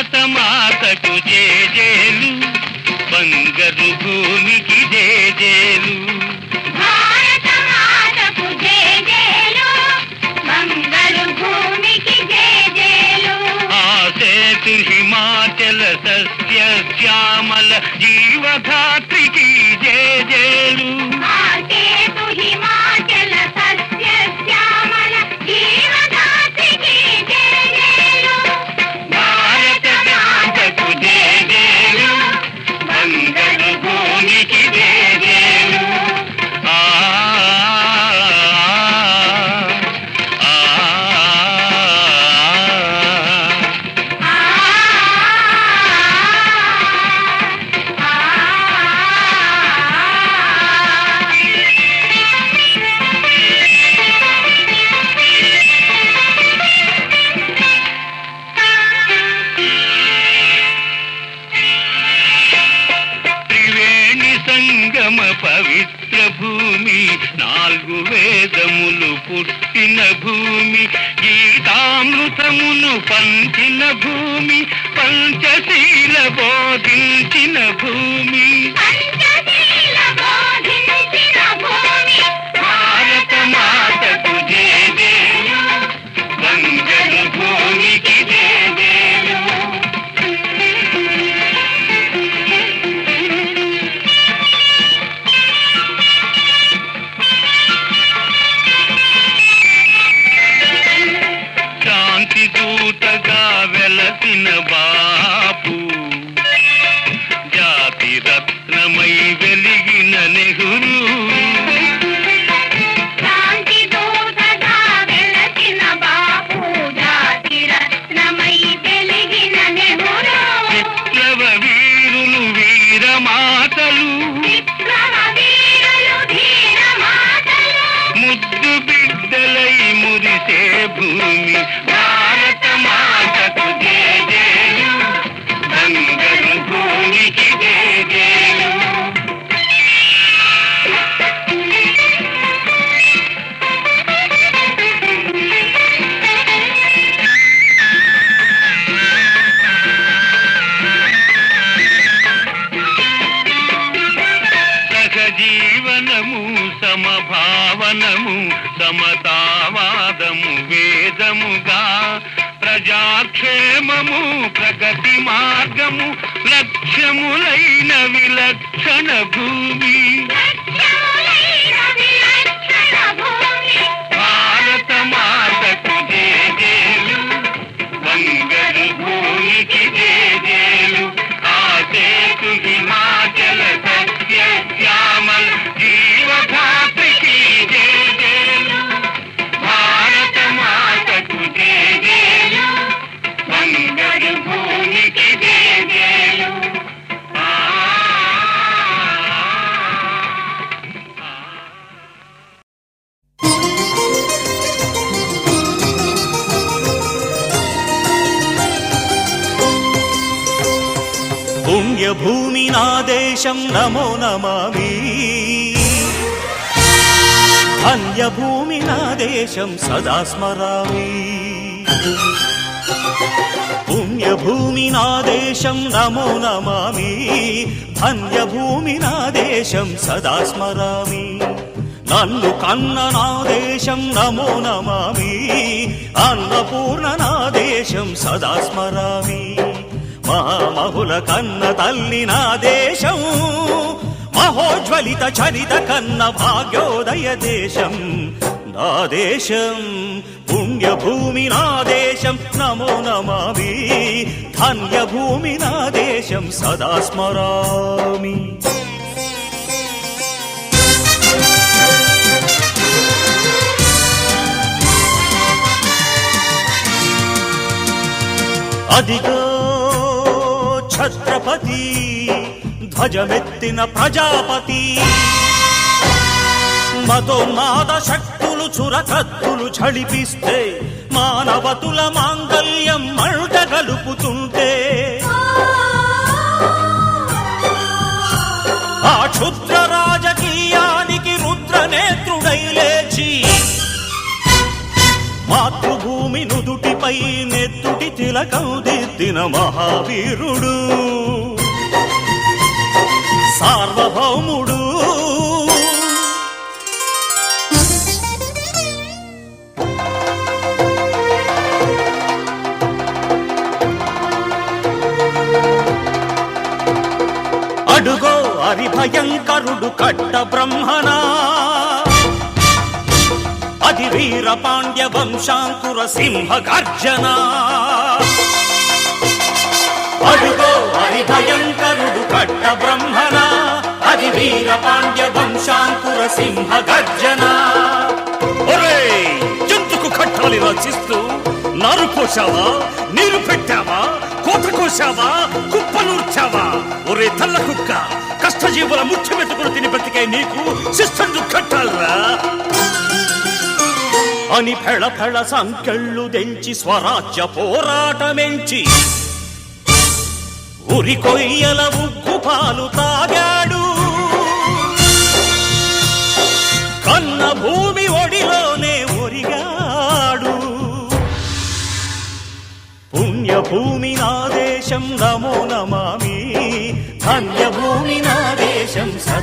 భారత మాతకు జేజేలు, బంగారు భూమికి జేజేలు. భారత మాతకు జేజేలు, బంగారు భూమికి జేజేలు. ఆసేతు హిమాచల సస్య శ్యామల జీవధాత్రికి జేజేలు. ఆసేతు హిమాచల సస్య శ్యామల జీవధాత్రికి జేజేలు. భారత మాతకు జేజేలు, బంగారు భూమికి జేజేలు. ఆ ఆ త్రివేణి సంగమ పవిత్ర భూమి, 4 వేదములు పుట్టిన భూమి, గీతామృతమును పంచిన భూమి, పంచశీల బోధించిన భూమి. పంచశీల బోధించిన భూమి. భారత మాతకు జేజేలు, బంగారు భూమికి జేజేలు. శాంతి దూతగా వెలసిన బాపు, జాతి రత్నమై వెలిగిన నెహ్రూ. శాంతి దూతగా వెలసిన బాపు, జాతి రత్నమై వెలిగిన నెహ్రూ. విప్లవ వీరులు వీరమాతలు, విప్లవ వీరులు ధీరమాతలు. ముద్దు బిడ్డలై మురిసే భూమి. భారత మాతకు జేజేలు, బంగారు భూమికి జేజేలు. సహజీవనము, సమభావనము, సమతావాదము వేదముగా, ప్రజాక్షేమము ప్రగతి మార్గము, లక్ష్యములైన విలక్షణ భూమి. లక్ష్యములైన విలక్షణ భూమి. భారత మాతకు జేజేలు, బంగారు భూమికి జేజేలు. ఆసేతు హిమాచల సస్య శ్యామల జీవధాత్రికి జేజేలు. భారత మాతకు జేజేలు, బంగారు భూమికి జేజేలు. పుణ్యభూమి నా దేశం నమో నమామి, ధన్యభూమి నా దేశం సదా స్మరామి. పుణ్యభూమి నా దేశం నమో నమామి, ధన్యభూమి నా దేశం సదా స్మరామి. నన్ను కన్న నా దేశం నమో నమామి, అన్నపూర్ణ నా దేశం సదా స్మరామి. మహామహుల కన్న తల్లి నా దేశం, మహోజ్వలిత చరిత కన్న భాగ్యోదయ దేశం నా దేశం. పుణ్యభూమి నా దేశం నమో నమామి, ధన్యభూమి నా దేశం సదా స్మరామి. అదిగో ఛత్రపతి, ధ్వజమెత్తిన ప్రజాపతి, మతోన్మాద శక్తులు చురకత్తులు ఝళిపిస్తే, మానవతుల మాంగల్యం మంట గలుపుతుంటే, ఆ క్షుద్ర రాజకీయానికి రుద్రనేత్రుడై లేచి, మాతృభూమి నుదుటిపై నెత్తుటి తిలకం దిద్దిన మహావీరుడు సార్వభౌముడు. అడుగో హరిభయంకరుడు కట్ట బ్రహ్మనా, అది వీర పాండ్య వంశాంకుర సింహ గర్జన. అడుగో హరిభయంకరుడు కట్ట బ్రహ్మనా, అది వీర పాండ్య వంశాంకుర సింహ గర్జన. ఒరేయ్, ఎందుకు కట్టాలి రచిస్తూ నారు పోసావా, నీరు పెట్టావా, కోత కోసావా, కుప్పనూర్చావా? ఒరే తల్ల కుక్క, కష్టజీవుల ముఖ్య మెతుకులు తిని బ్రతికే నీకు శిస్తందు కట్టాలరా అని ఫెళ ఫెళ సంకెళ్ళు దెంచి స్వరాజ్య పోరాటమెంచి ఉరి కొయ్యల ఉగ్గు పాలు తాగాడు. కన్న భూమి ఒడిలోనే ఒరిగాడు. పుణ్యభూమి నా దేశం నమో నమామి, ధన్యభూమి నా దేశం సదా